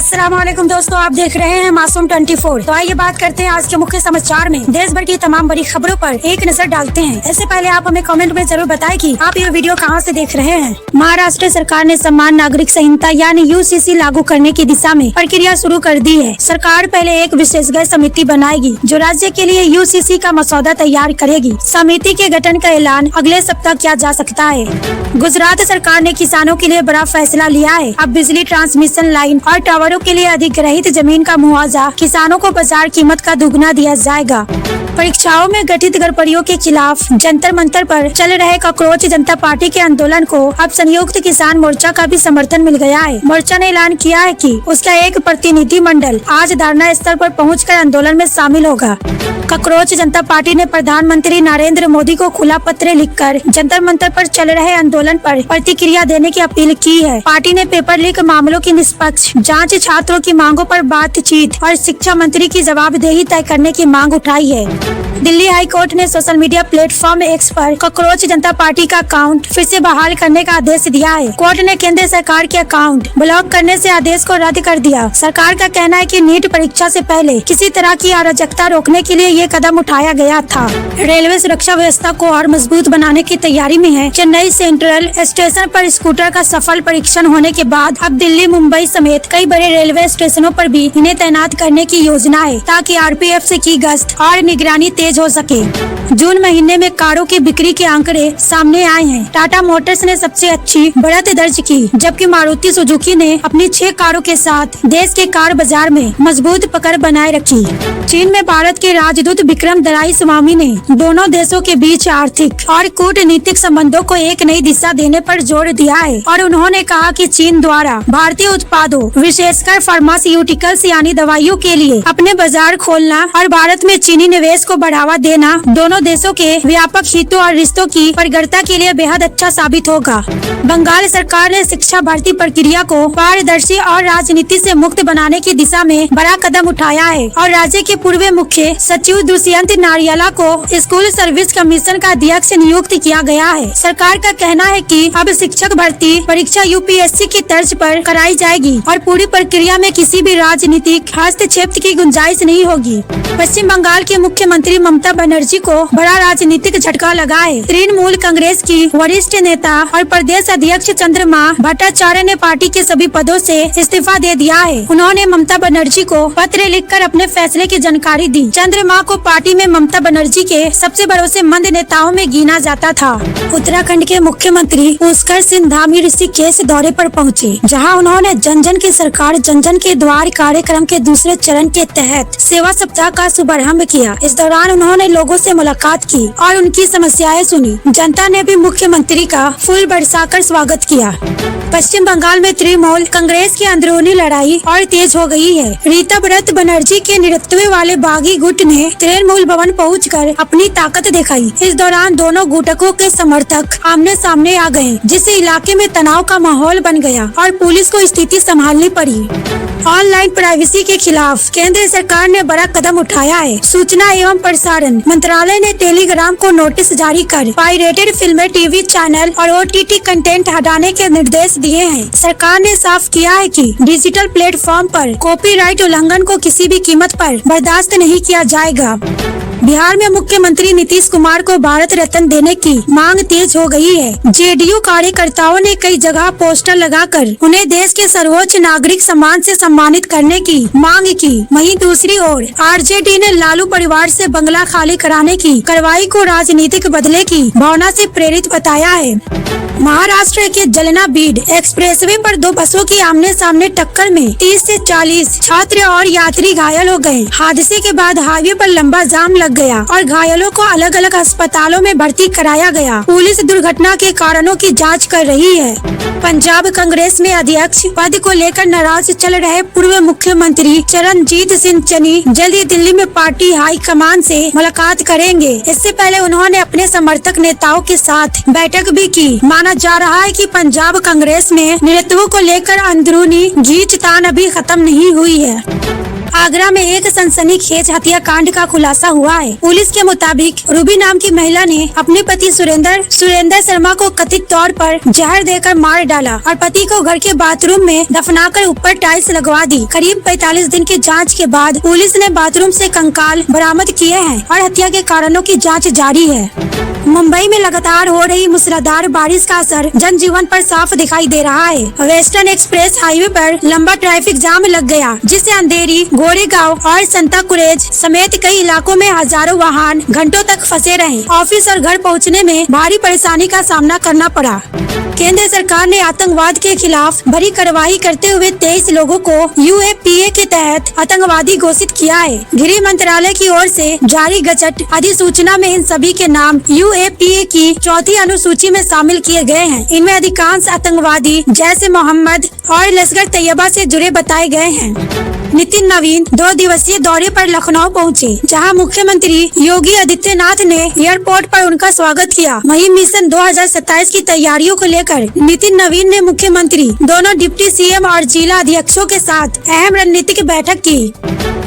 अस्सलाम वालेकुम दोस्तों, आप देख रहे हैं मासूम 24। तो आइए बात करते हैं आज के मुख्य समाचार में देश भर की तमाम बड़ी खबरों पर एक नजर डालते हैं। इससे पहले आप हमें कमेंट में जरूर बताएं कि आप ये वीडियो कहां से देख रहे हैं। महाराष्ट्र सरकार ने समान नागरिक संहिता यानी UCC लागू करने की दिशा में प्रक्रिया शुरू कर दी है। सरकार पहले एक विशेषज्ञ समिति बनाएगी जो राज्य के लिए UCC का मसौदा तैयार करेगी। समिति के गठन का ऐलान अगले सप्ताह किया जा सकता है। गुजरात सरकार ने किसानों के लिए बड़ा फैसला लिया है। अब बिजली ट्रांसमिशन लाइन और टावरों के लिए अधिग्रहित जमीन का मुआवजा किसानों को बाजार कीमत का दुगना दिया जाएगा। परीक्षाओं में गठित गड़बड़ियों के खिलाफ जंतर मंतर पर चल रहे कॉकरोच जनता पार्टी के आंदोलन को अब संयुक्त किसान मोर्चा का भी समर्थन मिल गया है। मोर्चा ने ऐलान किया है कि उसका एक प्रतिनिधि मंडल आज धरना स्थल पर पहुंचकर आंदोलन में शामिल होगा। कॉकरोच जनता पार्टी ने प्रधानमंत्री नरेंद्र मोदी को खुला पत्र लिखकर जंतर मंतर पर चल रहे आंदोलन पर प्रतिक्रिया देने की अपील की है। पार्टी ने पेपर लीक मामलों की निष्पक्ष जांच, छात्रों की मांगों पर बातचीत और शिक्षा मंत्री की जवाबदेही तय करने की मांग उठाई है। दिल्ली हाई कोर्ट ने सोशल मीडिया प्लेटफॉर्म X पर कॉकरोच जनता पार्टी का अकाउंट फिर से बहाल करने का आदेश दिया है। कोर्ट ने केंद्र सरकार के अकाउंट ब्लॉक करने से आदेश को रद्द कर दिया। सरकार का कहना है कि नीट परीक्षा से पहले किसी तरह की अराजकता रोकने के लिए ये कदम उठाया गया था। रेलवे सुरक्षा व्यवस्था को और मजबूत बनाने की तैयारी में है। चेन्नई सेंट्रल स्टेशन पर स्कूटर का सफल परीक्षण होने के बाद अब दिल्ली, मुंबई समेत कई बड़े रेलवे स्टेशनों पर भी इन्हें तैनात करने की योजना है ताकि RPF से की गश्त और निगरानी तेज हो सके। जून महीने में कारों की बिक्री के आंकड़े सामने आए हैं। टाटा मोटर्स ने सबसे अच्छी बढ़त दर्ज की, जबकि मारुति सुजुकी ने अपनी 6 कारों के साथ देश के कार बाजार में मजबूत पकड़ बनाए रखी। चीन में भारत के राजदूत विक्रम दलाईस्वामी ने दोनों देशों के बीच आर्थिक और कूटनीतिक संबंधों को एक नई दिशा देने पर जोर दिया है और उन्होंने कहा कि चीन द्वारा भारतीय उत्पादों, विशेषकर फार्मास्यूटिकल्स यानी दवाइयों के लिए अपने बाजार खोलना और भारत में चीनी निवेश को बढ़ावा देना दोनों देशों के व्यापक हितों और रिश्तों की प्रगाढ़ता के लिए बेहद अच्छा साबित होगा। बंगाल सरकार ने शिक्षा भर्ती प्रक्रिया को पारदर्शी और राजनीति से मुक्त बनाने की दिशा में बड़ा कदम उठाया है और राज्य के पूर्व मुख्य सचिव दुष्यंत नारियाला को स्कूल सर्विस कमीशन का अध्यक्ष नियुक्त किया गया है। सरकार का कहना है कि अब शिक्षक भर्ती परीक्षा UPSC की तर्ज पर कराई जाएगी और पूरी प्रक्रिया में किसी भी राजनीतिक हस्तक्षेप की गुंजाइश नहीं होगी। पश्चिम बंगाल के मुख्यमंत्री ममता बनर्जी को बड़ा राजनीतिक झटका लगा है। तृणमूल कांग्रेस की वरिष्ठ नेता और प्रदेश अध्यक्ष चंद्रमा भट्टाचार्य ने पार्टी के सभी पदों से इस्तीफा दे दिया है। उन्होंने ममता बनर्जी को पत्र लिखकर अपने फैसले की जानकारी दी। चंद्रमा को पार्टी में ममता बनर्जी के सबसे भरोसेमंद नेताओं में गिना जाता था। उत्तराखंड के मुख्यमंत्री पुष्कर सिंह धामी ऋषिकेश दौरे पर पहुँचे, जहाँ उन्होंने जन जन की सरकार जन जन के द्वार कार्यक्रम के दूसरे चरण के तहत सेवा सप्ताह का शुभारंभ किया। इस दौरान उन्होंने लोगों से मुलाकात की और उनकी समस्याएं सुनी। जनता ने भी मुख्यमंत्री का फूल बरसाकर स्वागत किया। पश्चिम बंगाल में तृणमूल कांग्रेस की अंदरूनी लड़ाई और तेज हो गई है। रीता व्रत बनर्जी के नेतृत्व वाले बागी गुट ने तृणमूल भवन पहुंचकर अपनी ताकत दिखाई। इस दौरान दोनों गुटों के समर्थक आमने सामने आ गए, जिससे इलाके में तनाव का माहौल बन गया और पुलिस को स्थिति संभालनी पड़ी। ऑनलाइन प्राइवेसी के खिलाफ केंद्र सरकार ने बड़ा कदम उठाया है। सूचना एवं प्रसारण मंत्रालय ने टेलीग्राम को नोटिस जारी कर पायरेटेड फिल्में, टीवी चैनल और OTT कंटेंट हटाने के निर्देश दिए हैं। सरकार ने साफ किया है कि डिजिटल प्लेटफॉर्म पर कॉपीराइट उल्लंघन को किसी भी कीमत पर बर्दाश्त नहीं किया जाएगा। बिहार में मुख्यमंत्री नीतीश कुमार को भारत रत्न देने की मांग तेज हो गई है। JDU कार्यकर्ताओं ने कई जगह पोस्टर लगाकर उन्हें देश के सर्वोच्च नागरिक सम्मान से सम्मानित करने की मांग की। वहीं दूसरी ओर RJD ने लालू परिवार से बंगला खाली कराने की कार्रवाई को राजनीतिक बदले की भावना से प्रेरित बताया है। महाराष्ट्र के जलना बीड एक्सप्रेसवे पर 2 बसों की आमने सामने टक्कर में 30 से 40 छात्र और यात्री घायल हो गए। हादसे के बाद हाईवे पर लंबा जाम लग गया और घायलों को अलग अलग अस्पतालों में भर्ती कराया गया। पुलिस दुर्घटना के कारणों की जांच कर रही है। पंजाब कांग्रेस में अध्यक्ष पद को लेकर नाराज चल रहे पूर्व मुख्यमंत्री चरणजीत सिंह चन्नी जल्द ही दिल्ली में पार्टी हाईकमान से मुलाकात करेंगे। इससे पहले उन्होंने अपने समर्थक नेताओं के साथ बैठक भी की। माना जा रहा है कि पंजाब कांग्रेस में नेतृत्व को लेकर अंदरूनी खींचतान अभी खत्म नहीं हुई है। आगरा में एक सनसनीखेज हत्याकांड का खुलासा हुआ है। पुलिस के मुताबिक रूबी नाम की महिला ने अपने पति सुरेंद्र शर्मा को कथित तौर पर जहर देकर मार डाला और पति को घर के बाथरूम में दफनाकर ऊपर टाइल्स लगवा दी। करीब 45 दिन की जांच के बाद पुलिस ने बाथरूम से कंकाल बरामद किए हैं और हत्या के कारणों की जांच जारी है। मुंबई में लगातार हो रही मूसलाधार बारिश का असर जनजीवन पर साफ दिखाई दे रहा है। वेस्टर्न एक्सप्रेस हाईवे पर लंबा ट्रैफिक जाम लग गया, जिससे अंधेरी, गोरेगांव और संताकुरेज समेत कई इलाकों में हजारों वाहन घंटों तक फंसे रहे। ऑफिस और घर पहुंचने में भारी परेशानी का सामना करना पड़ा। केंद्र सरकार ने आतंकवाद के खिलाफ बड़ी कार्रवाई करते हुए 23 लोगों को UAPA के तहत आतंकवादी घोषित किया है। गृह मंत्रालय की ओर से जारी गजट अधिसूचना में इन सभी के नाम UAPA की चौथी अनुसूची में शामिल किए गए हैं। इनमें अधिकांश आतंकवादी जैश ए मोहम्मद और लश्कर तैयबा से जुड़े बताए गए हैं। नितिन नवीन 2 दिवसीय दौरे पर लखनऊ पहुंचे, जहां मुख्यमंत्री योगी आदित्यनाथ ने एयरपोर्ट पर उनका स्वागत किया। वहीं मिशन 2027 की तैयारियों को लेकर नितिन नवीन ने मुख्यमंत्री, दोनों डिप्टी CM और जिला अध्यक्षों के साथ अहम रणनीतिक बैठक की।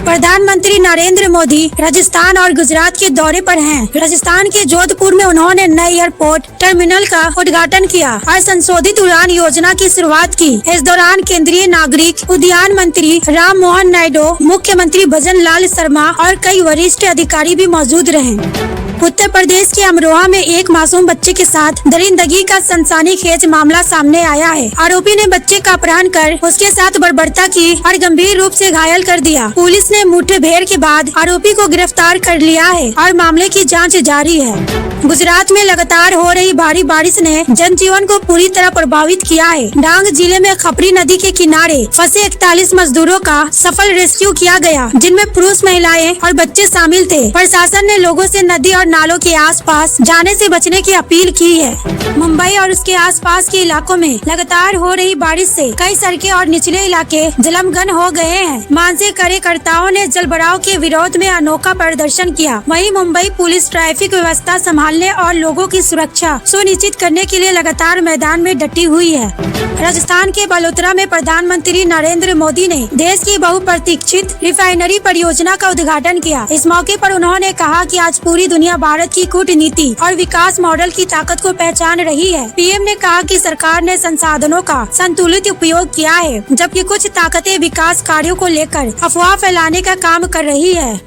प्रधानमंत्री नरेंद्र मोदी राजस्थान और गुजरात के दौरे पर हैं। राजस्थान के जोधपुर में उन्होंने नए एयरपोर्ट टर्मिनल का उद्घाटन किया और संशोधित उड़ान योजना की शुरुआत की। इस दौरान केंद्रीय नागरिक उड्डयन मंत्री राम मोहन नायडू, मुख्यमंत्री भजन लाल शर्मा और कई वरिष्ठ अधिकारी भी मौजूद रहे। उत्तर प्रदेश के अमरोहा में एक मासूम बच्चे के साथ दरिंदगी का सनसनीखेज मामला सामने आया है। आरोपी ने बच्चे का अपहरण कर उसके साथ बर्बरता की और गंभीर रूप से घायल कर दिया। पुलिस ने मुठभेड़ के बाद आरोपी को गिरफ्तार कर लिया है और मामले की जांच जारी है। गुजरात में लगातार हो रही भारी बारिश ने जनजीवन को पूरी तरह प्रभावित किया है। डांग जिले में खपरी नदी के किनारे फंसे 41 मजदूरों का सफल रेस्क्यू किया गया, जिनमें पुरुष, महिलाएं और बच्चे शामिल थे। प्रशासन ने लोगों से नदी और नालों के आसपास जाने से बचने की अपील की है। मुंबई और उसके आसपास के इलाकों में लगातार हो रही बारिश से कई सड़कें और निचले इलाके जलमग्न हो गए हैं। मानसिक कार्यकर्ताओं ने जलभराव के विरोध में अनोखा प्रदर्शन किया। वहीं मुंबई पुलिस ट्रैफिक व्यवस्था संभालने और लोगों की सुरक्षा सुनिश्चित करने के लिए लगातार मैदान में डटी हुई है। राजस्थान के बलोतरा में प्रधानमंत्री नरेंद्र मोदी ने देश की बहुप्रतीक्षित रिफाइनरी परियोजना का उद्घाटन किया। इस मौके पर उन्होंने कहा कि आज पूरी दुनिया भारत की कूटनीति और विकास मॉडल की ताकत को पहचान रही है। PM ने कहा कि सरकार ने संसाधनों का संतुलित उपयोग किया है, जबकि कुछ ताकतें विकास कार्यों को लेकर अफवाह फैलाने का काम कर रही है।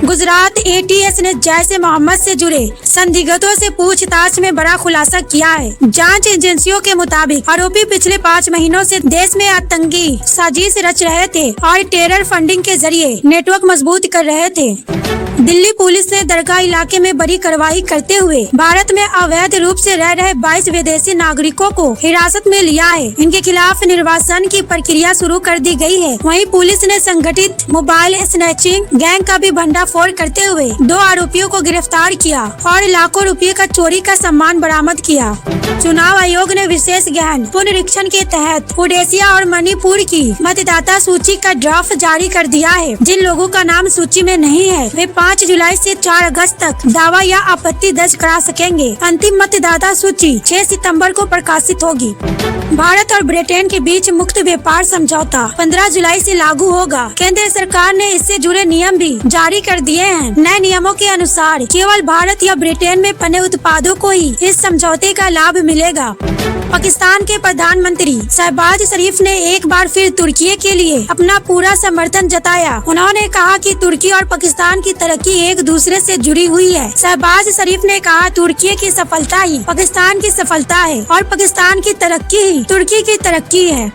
गुजरात ATS ने जैश ए मोहम्मद से जुड़े संदिग्धों से पूछताछ में बड़ा खुलासा किया है। जांच एजेंसियों के मुताबिक आरोपी पिछले 5 महीनों से देश में आतंकी साजिश रच रहे थे और टेरर फंडिंग के जरिए नेटवर्क मजबूत कर रहे थे। दिल्ली पुलिस ने दरगाह इलाके में बड़ी कार्रवाई करते हुए भारत में अवैध रूप से रह रहे 22 विदेशी नागरिकों को हिरासत में लिया है। इनके खिलाफ निर्वासन की प्रक्रिया शुरू कर दी गई है। वहीं पुलिस ने संगठित मोबाइल स्नैचिंग गैंग का भी भंडाफोड़ करते हुए 2 आरोपियों को गिरफ्तार किया और लाखों रुपए का चोरी का सामान बरामद किया। चुनाव आयोग ने विशेष गहन पुनरीक्षण के तहत ओडिशा और मणिपुर की मतदाता सूची का ड्राफ्ट जारी कर दिया है। जिन लोगों का नाम सूची में नहीं है, वे 5 जुलाई से 4 अगस्त तक दावा या आपत्ति दर्ज करा सकेंगे। अंतिम मतदाता सूची 6 सितंबर को प्रकाशित होगी। भारत और ब्रिटेन के बीच मुक्त व्यापार समझौता 15 जुलाई से लागू होगा। केंद्र सरकार ने इससे जुड़े नियम भी जारी कर दिए हैं। नए नियमों के अनुसार केवल भारत या ब्रिटेन में बने उत्पादों को ही इस समझौते का लाभ मिलेगा। पाकिस्तान के प्रधानमंत्री शहबाज शरीफ ने एक बार फिर तुर्की के लिए अपना पूरा समर्थन जताया। उन्होंने कहा कि तुर्की और पाकिस्तान की तरक्की एक दूसरे से जुड़ी हुई है। शहबाज शरीफ ने कहा, तुर्की की सफलता ही पाकिस्तान की सफलता है और पाकिस्तान की तरक्की ही तुर्की की तरक्की है।